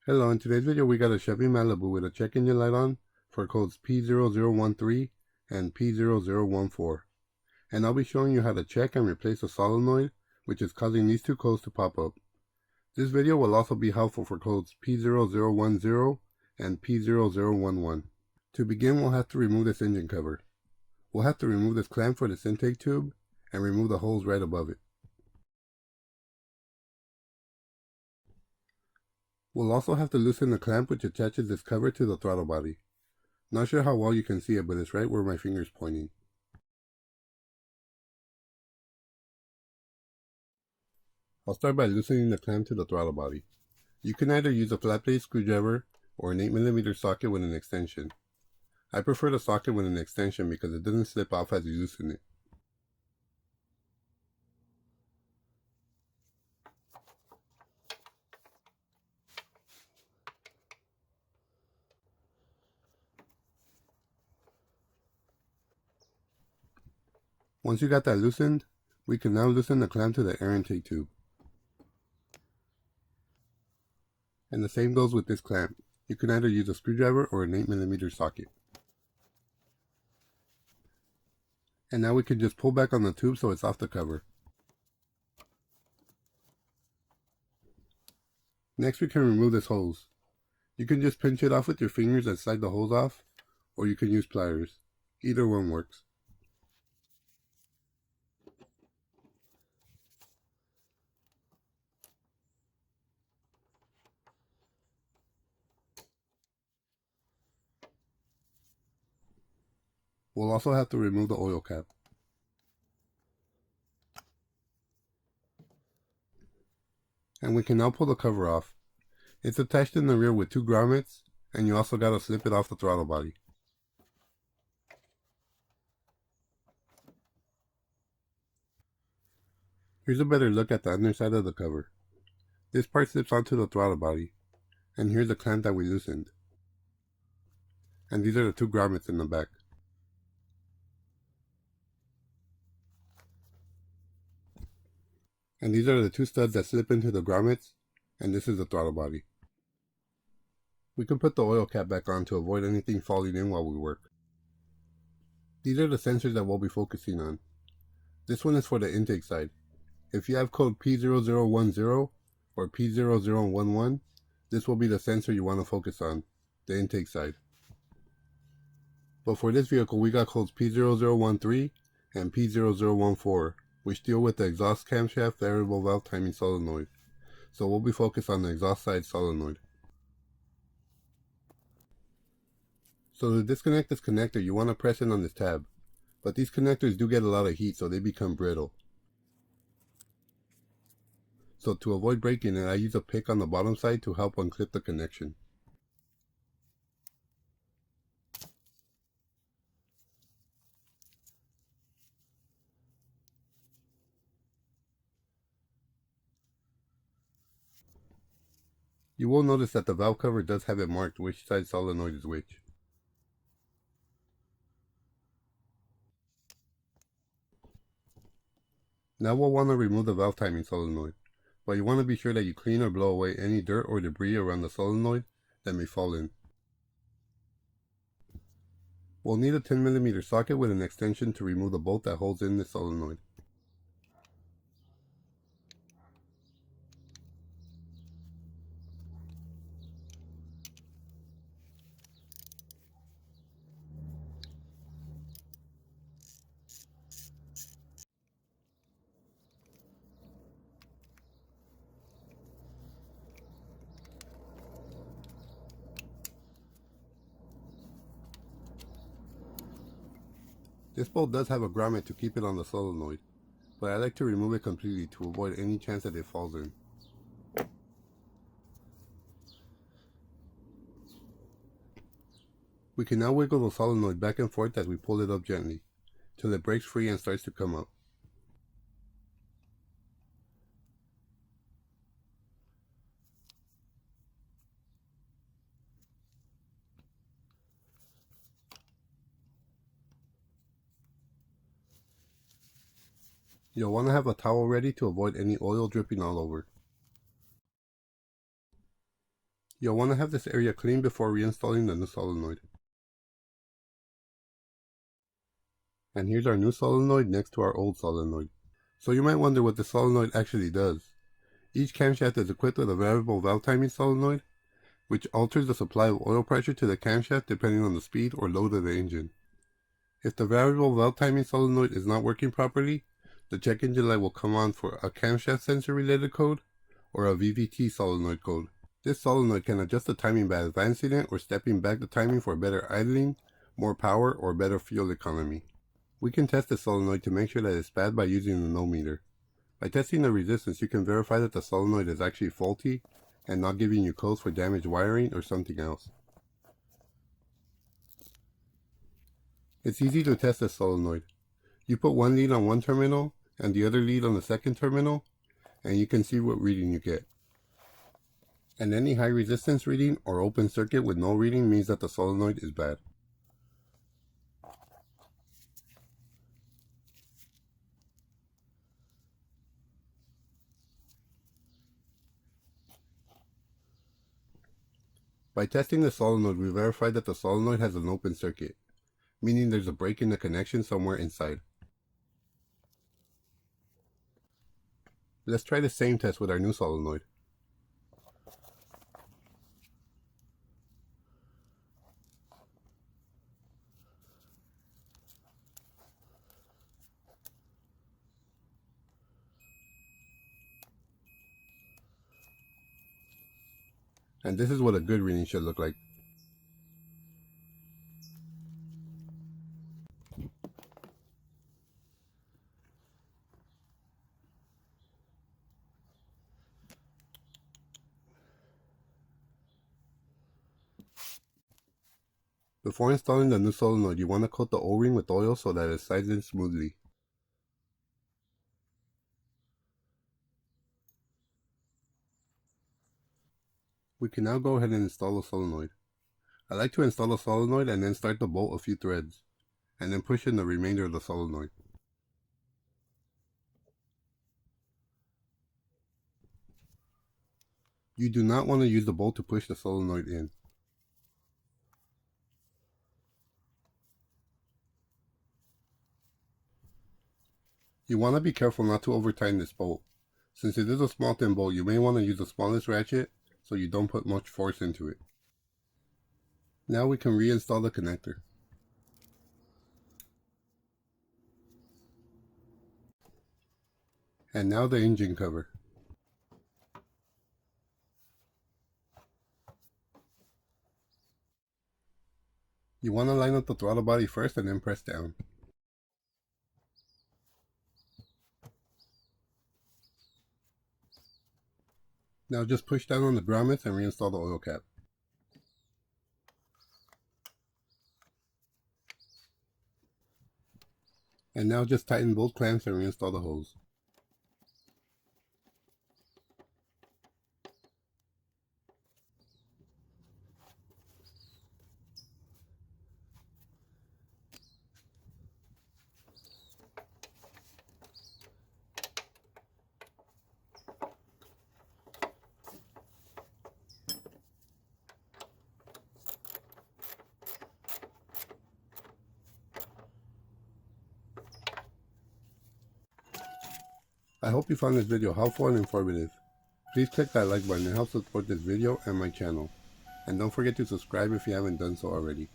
Hello, in today's video we got a Chevy Malibu with a check engine light on for codes P0013 and P0014. And I'll be showing you how to check and replace a solenoid which is causing these two codes to pop up. This video will also be helpful for codes P0010 and P0011. To begin, we'll have to remove this engine cover. We'll have to remove this clamp for this intake tube and remove the holes right above it. We'll also have to loosen the clamp which attaches this cover to the throttle body. Not sure how well you can see it, but it's right where my finger's pointing. I'll start by loosening the clamp to the throttle body. You can either use a flat blade screwdriver or an 8mm socket with an extension. I prefer the socket with an extension because it doesn't slip off as you loosen it. Once you got that loosened, we can now loosen the clamp to the air intake tube. And the same goes with this clamp. You can either use a screwdriver or an 8mm socket. And now we can just pull back on the tube so it's off the cover. Next we can remove this hose. You can just pinch it off with your fingers and slide the hose off, or you can use pliers. Either one works. We'll also have to remove the oil cap. And we can now pull the cover off. It's attached in the rear with two grommets, and you also gotta slip it off the throttle body. Here's a better look at the underside of the cover. This part slips onto the throttle body, and here's the clamp that we loosened. And these are the two grommets in the back. And these are the two studs that slip into the grommets, and this is the throttle body. We can put the oil cap back on to avoid anything falling in while we work. These are the sensors that we'll be focusing on. This one is for the intake side. If you have code P0010 or P0011, this will be the sensor you want to focus on, the intake side. But for this vehicle we got codes P0013 and P0014, which deal with the exhaust camshaft variable valve timing solenoid. So we'll be focused on the exhaust side solenoid. So to disconnect this connector, you want to press in on this tab. But these connectors do get a lot of heat, so they become brittle. So to avoid breaking it, I use a pick on the bottom side to help unclip the connection. You will notice that the valve cover does have it marked which side solenoid is which. Now we'll want to remove the valve timing solenoid, but you want to be sure that you clean or blow away any dirt or debris around the solenoid that may fall in. We'll need a 10mm socket with an extension to remove the bolt that holds in the solenoid. This bolt does have a grommet to keep it on the solenoid, but I like to remove it completely to avoid any chance that it falls in. We can now wiggle the solenoid back and forth as we pull it up gently, till it breaks free and starts to come up. You'll want to have a towel ready to avoid any oil dripping all over. You'll want to have this area clean before reinstalling the new solenoid. And here's our new solenoid next to our old solenoid. So you might wonder what the solenoid actually does. Each camshaft is equipped with a variable valve timing solenoid, which alters the supply of oil pressure to the camshaft depending on the speed or load of the engine. If the variable valve timing solenoid is not working properly, the check engine light will come on for a camshaft sensor related code or a VVT solenoid code. This solenoid can adjust the timing by advancing it or stepping back the timing for better idling, more power, or better fuel economy. We can test the solenoid to make sure that it's bad by using the no meter. By testing the resistance, you can verify that the solenoid is actually faulty and not giving you codes for damaged wiring or something else. It's easy to test the solenoid. You put one lead on one terminal and the other lead on the second terminal, and you can see what reading you get. And any high resistance reading or open circuit with no reading means that the solenoid is bad. By testing the solenoid, we verified that the solenoid has an open circuit, meaning there's a break in the connection somewhere inside. Let's try the same test with our new solenoid. And this is what a good reading should look like. Before installing the new solenoid, you want to coat the O-ring with oil so that it slides in smoothly. We can now go ahead and install the solenoid. I like to install the solenoid and then start to bolt a few threads, and then push in the remainder of the solenoid. You do not want to use the bolt to push the solenoid in. You want to be careful not to over tighten this bolt. Since it is a small thin bolt, you may want to use the smallest ratchet so you don't put much force into it. Now we can reinstall the connector. And now the engine cover. You want to line up the throttle body first and then press down. Now just push down on the grommets and reinstall the oil cap. And now just tighten both clamps and reinstall the hose. I hope you found this video helpful and informative. Please click that like button to help support this video and my channel. And don't forget to subscribe if you haven't done so already.